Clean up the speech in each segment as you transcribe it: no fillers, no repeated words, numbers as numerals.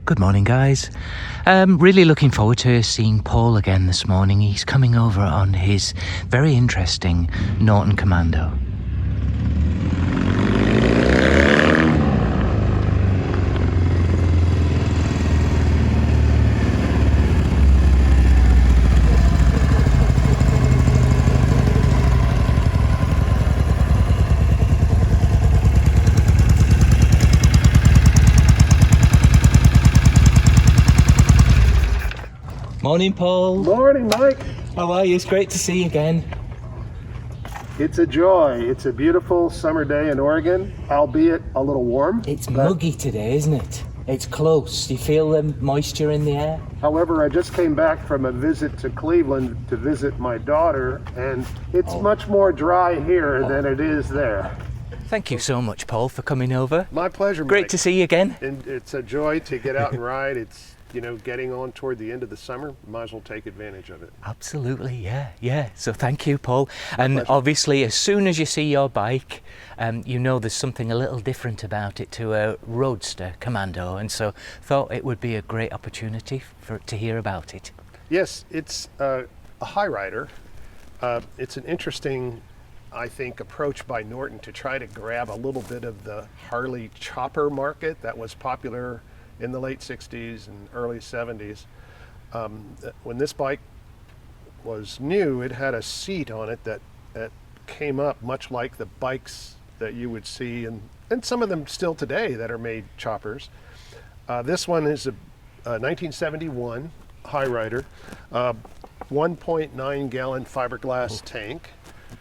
Good morning, guys. Really looking forward to seeing Paul again this morning. He's coming over on his very interesting Norton Commando. Morning, Paul. Morning, Mike. How are you? It's great to see you again. It's a joy. It's a beautiful summer day in Oregon, albeit a little warm. It's muggy today, isn't it? It's close. Do you feel the moisture in the air? However, I just came back from a visit to Cleveland to visit my daughter, and it's much more dry here than it is there. Thank you so much, Paul, for coming over. My pleasure, Mike. Great to see you again. And it's a joy to get out and ride. It's, getting on toward the end of the summer. Might as well take advantage of it. Absolutely, yeah. So thank you, Paul. And pleasure. obviously, as soon as you see your bike, there's something a little different about it to a Roadster Commando, and so thought it would be a great opportunity to hear about it. Yes, it's a high rider. It's an interesting, I think, approach by Norton to try to grab a little bit of the Harley chopper market that was popular in the late 60s and early 70s. When this bike was new, it had a seat on it that came up much like the bikes that you would see, and some of them still today that are made choppers. This one is a 1971 High Rider, 1.9 gallon fiberglass tank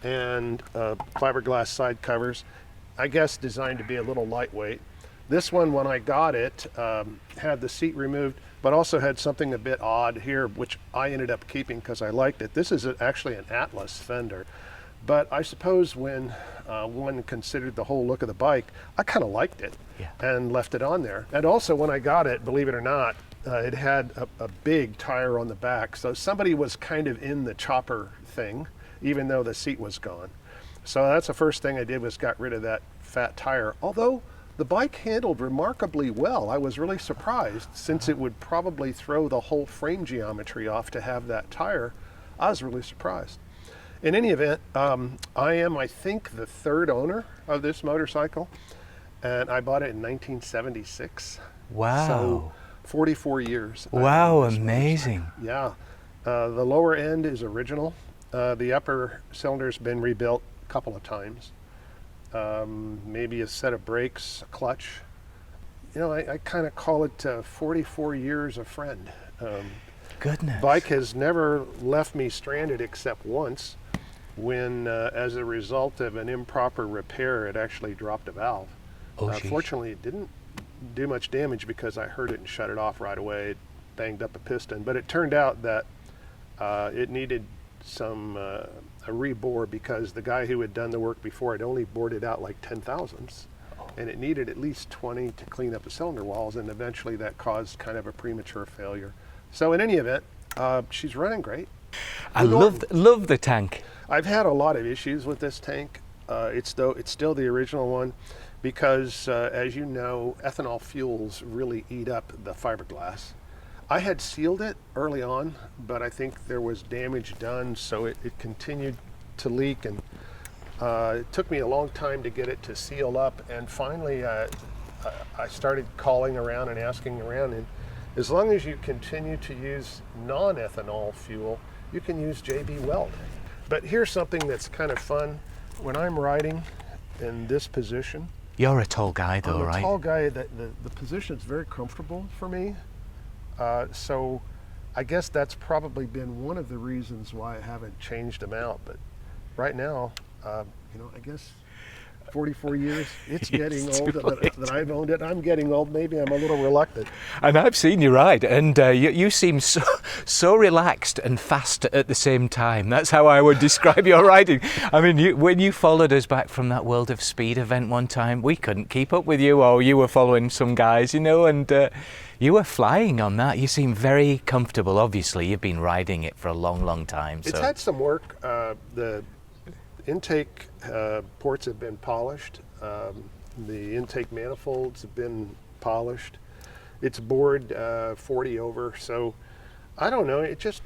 and fiberglass side covers, I guess designed to be a little lightweight. This one, when I got it, had the seat removed, but also had something a bit odd here, which I ended up keeping because I liked it. This is actually an Atlas fender, but I suppose when one considered the whole look of the bike, I kind of liked it and left it on there. And also when I got it, believe it or not, it had a big tire on the back, so somebody was kind of in the chopper thing, even though the seat was gone. So that's the first thing I did, was got rid of that fat tire, although the bike handled remarkably well. I was really surprised, since it would probably throw the whole frame geometry off to have that tire. I was really surprised. In any event, I am, I think, the third owner of this motorcycle, and I bought it in 1976. Wow. So 44 years. Wow, amazing. Yeah. The lower end is original. The upper cylinder's been rebuilt a couple of times. Maybe a set of brakes, a clutch. I kind of call it 44 years a friend. Goodness. Bike has never left me stranded except once, when as a result of an improper repair, it actually dropped a valve. Fortunately, it didn't do much damage because I heard it and shut it off right away. It banged up a piston, but it turned out that it needed some a rebore, because the guy who had done the work before had only bored it out like 10 thousandths, and it needed at least 20 to clean up the cylinder walls, and eventually that caused kind of a premature failure. So in any event, she's running great. I love the tank. I've had a lot of issues with this tank. It's still the original one, because as you know, ethanol fuels really eat up the fiberglass. I had sealed it early on, but I think there was damage done, so it continued to leak, and it took me a long time to get it to seal up, and finally I started calling around and asking around, and as long as you continue to use non-ethanol fuel, you can use JB Weld. But here's something that's kind of fun. When I'm riding in this position... You're a tall guy though, right? I'm a tall guy. The position's very comfortable for me. So I guess that's probably been one of the reasons why I haven't changed them out. But right now, I guess 44 years, it's getting old that I've owned it. I'm getting old. Maybe I'm a little reluctant. And I've seen you ride, and you seem so relaxed and fast at the same time. That's how I would describe your riding. I mean, when you followed us back from that World of Speed event one time, we couldn't keep up with you, or you were following some guys, and you were flying on that. You seem very comfortable. Obviously, you've been riding it for a long, long time. It's had some work. The intake ports have been polished. The intake manifolds have been polished. It's bored 40 over, so I don't know. It's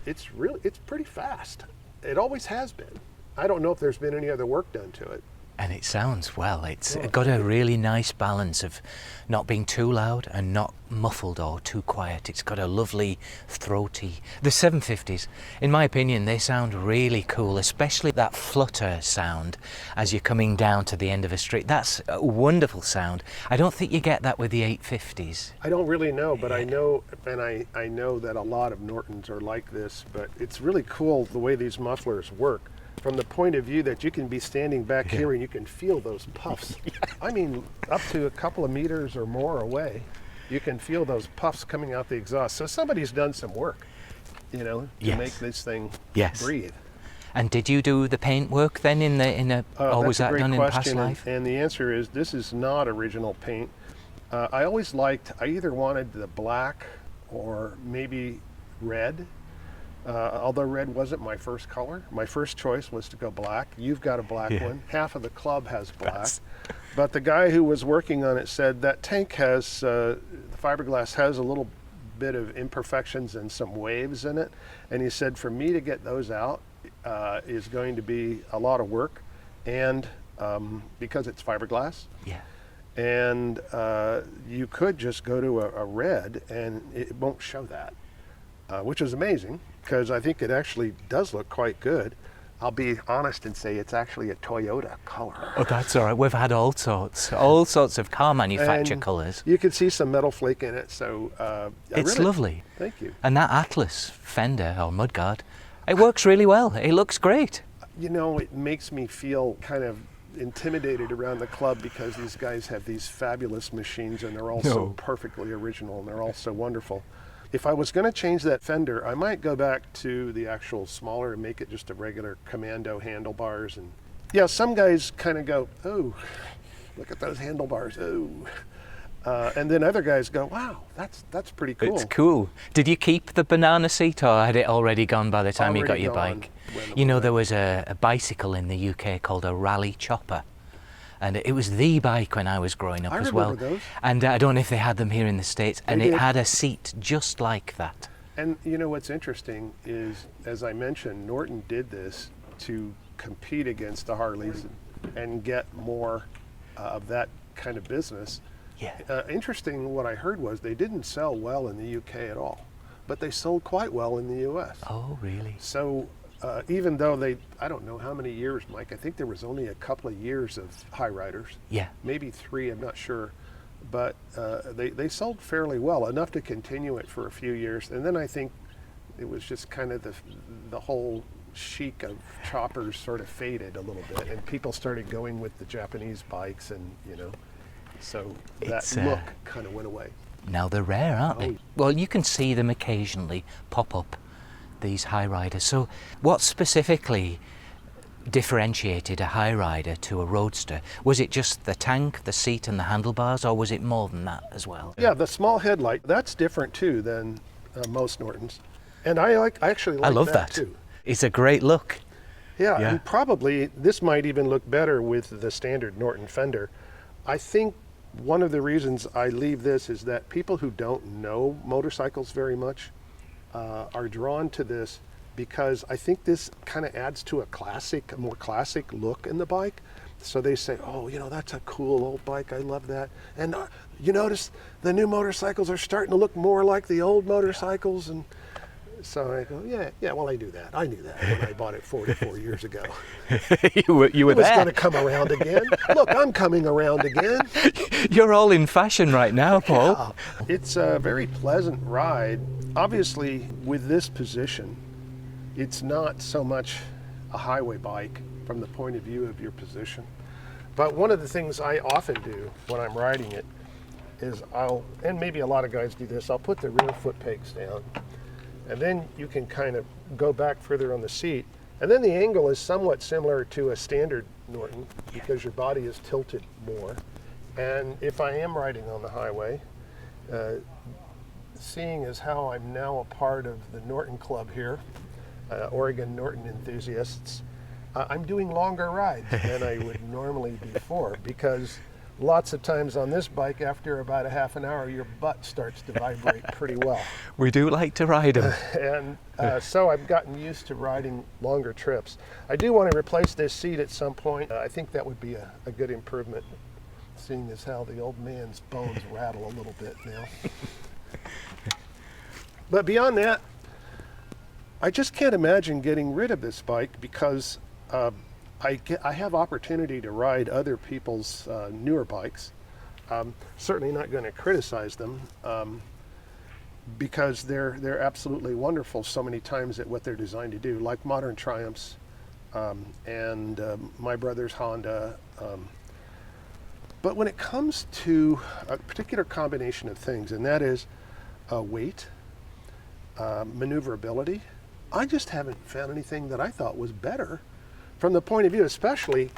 pretty fast. It always has been. I don't know if there's been any other work done to it. And it sounds well. It's got a really nice balance of not being too loud and not muffled or too quiet. It's got a lovely throaty. The 750s, in my opinion, they sound really cool, especially that flutter sound as you're coming down to the end of a street. That's a wonderful sound. I don't think you get that with the 850s. I don't really know, but I know, and I know that a lot of Nortons are like this, but it's really cool the way these mufflers work. From the point of view that you can be standing back here and you can feel those puffs. I mean, up to a couple of meters or more away, you can feel those puffs coming out the exhaust. So somebody's done some work, you know, to make this thing breathe. And did you do the paint work then or was that done in past life? And the answer is this is not original paint. I always liked, I either wanted the black or maybe red. Although red wasn't my first color. My first choice was to go black. You've got a black one. Half of the club has black. But the guy who was working on it said that tank has, the fiberglass has a little bit of imperfections and some waves in it. And he said for me to get those out is going to be a lot of work. And because it's fiberglass. Yeah. And you could just go to a red and it won't show that. Which is amazing, because I think it actually does look quite good. I'll be honest and say it's actually a Toyota color. Oh, that's all right. We've had all sorts of car manufacturer colours. You can see some metal flake in it, so it's lovely. Thank you. And that Atlas fender or mudguard, it works really well. It looks great. You know, it makes me feel kind of intimidated around the club because these guys have these fabulous machines and they're all so perfectly original and they're all so wonderful. If I was going to change that fender, I might go back to the actual smaller and make it just a regular Commando handlebars. And yeah, some guys kind of go, oh, look at those handlebars, oh. And then other guys go, wow, that's pretty cool. It's cool. Did you keep the banana seat or had it already gone by the time you got your bike? You know, there was a bicycle in the UK called a rally chopper. And it was the bike when I was growing up as well. Those. And I don't know if they had them here in the States. And it had a seat just like that. And you know what's interesting is, as I mentioned, Norton did this to compete against the Harleys and get more of that kind of business. Yeah. Interesting, what I heard was they didn't sell well in the UK at all, but they sold quite well in the US. Oh, really? So even though I don't know how many years, Mike, I think there was only a couple of years of high riders. Yeah. Maybe 3, I'm not sure. But they sold fairly well, enough to continue it for a few years. And then I think it was just kind of the whole chic of choppers sort of faded a little bit. And people started going with the Japanese bikes and, you know, so that look kind of went away. Now they're rare, aren't they? Well, you can see them occasionally pop up, these high riders. So what specifically differentiated a high rider to a roadster? Was it just the tank, the seat and the handlebars, or was it more than that as well? Yeah, the small headlight, that's different too than most Nortons. And I actually like I love that too. It's a great look. Yeah, and probably this might even look better with the standard Norton fender. I think one of the reasons I leave this is that people who don't know motorcycles very much are drawn to this because I think this kind of adds to a more classic look in the bike. So they say, oh, you know, that's a cool old bike. I love that. And you notice the new motorcycles are starting to look more like the old motorcycles. And so I go, yeah, well, I do that. I knew that when I bought it 44 years ago. You were it was going to come around again. Look, I'm coming around again. You're all in fashion right now, Paul. Yeah. It's a very pleasant ride. Obviously, with this position, it's not so much a highway bike from the point of view of your position. But one of the things I often do when I'm riding it is and maybe a lot of guys do this, I'll put the rear foot pegs down. And then you can kind of go back further on the seat. And then the angle is somewhat similar to a standard Norton because your body is tilted more. And if I am riding on the highway, seeing as how I'm now a part of the Norton Club here, Oregon Norton enthusiasts, I'm doing longer rides than I would normally before because lots of times on this bike, after about a half an hour, your butt starts to vibrate pretty well. We do like to ride them. And so I've gotten used to riding longer trips. I do want to replace this seat at some point. I think that would be a good improvement, seeing as how the old man's bones rattle a little bit now. But beyond that, I just can't imagine getting rid of this bike, because I have opportunity to ride other people's newer bikes. Certainly not going to criticize them, because they're absolutely wonderful so many times at what they're designed to do, like modern Triumphs and my brother's Honda. But when it comes to a particular combination of things, and that is weight, maneuverability, I just haven't found anything that I thought was better from the point of view, especially,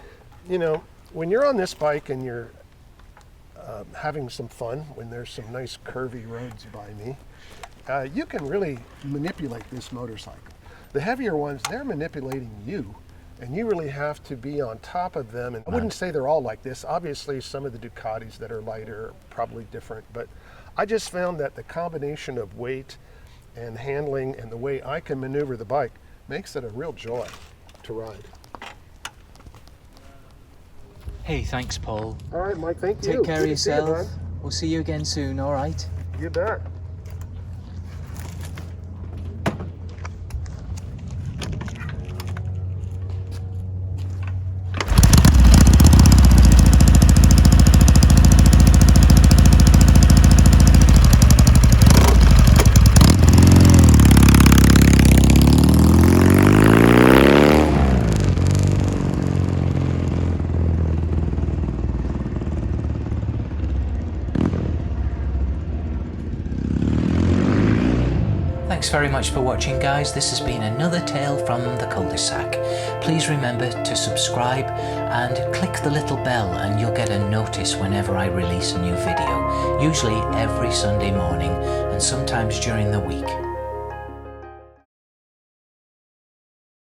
you know, when you're on this bike and you're having some fun, when there's some nice curvy roads by me, you can really manipulate this motorcycle. The heavier ones, they're manipulating you, and you really have to be on top of them. And I wouldn't say they're all like this. Obviously, some of the Ducatis that are lighter are probably different, but I just found that the combination of weight and handling and the way I can maneuver the bike makes it a real joy to ride. Hey, thanks, Paul. All right, Mike, thank you. Take care of Good to see you, yourself. bud. We'll see you again soon, all right? You bet. Thanks very much for watching, guys. This has been another tale from the cul-de-sac. Please remember to subscribe and click the little bell, and you'll get a notice whenever I release a new video, usually every Sunday morning and sometimes during the week.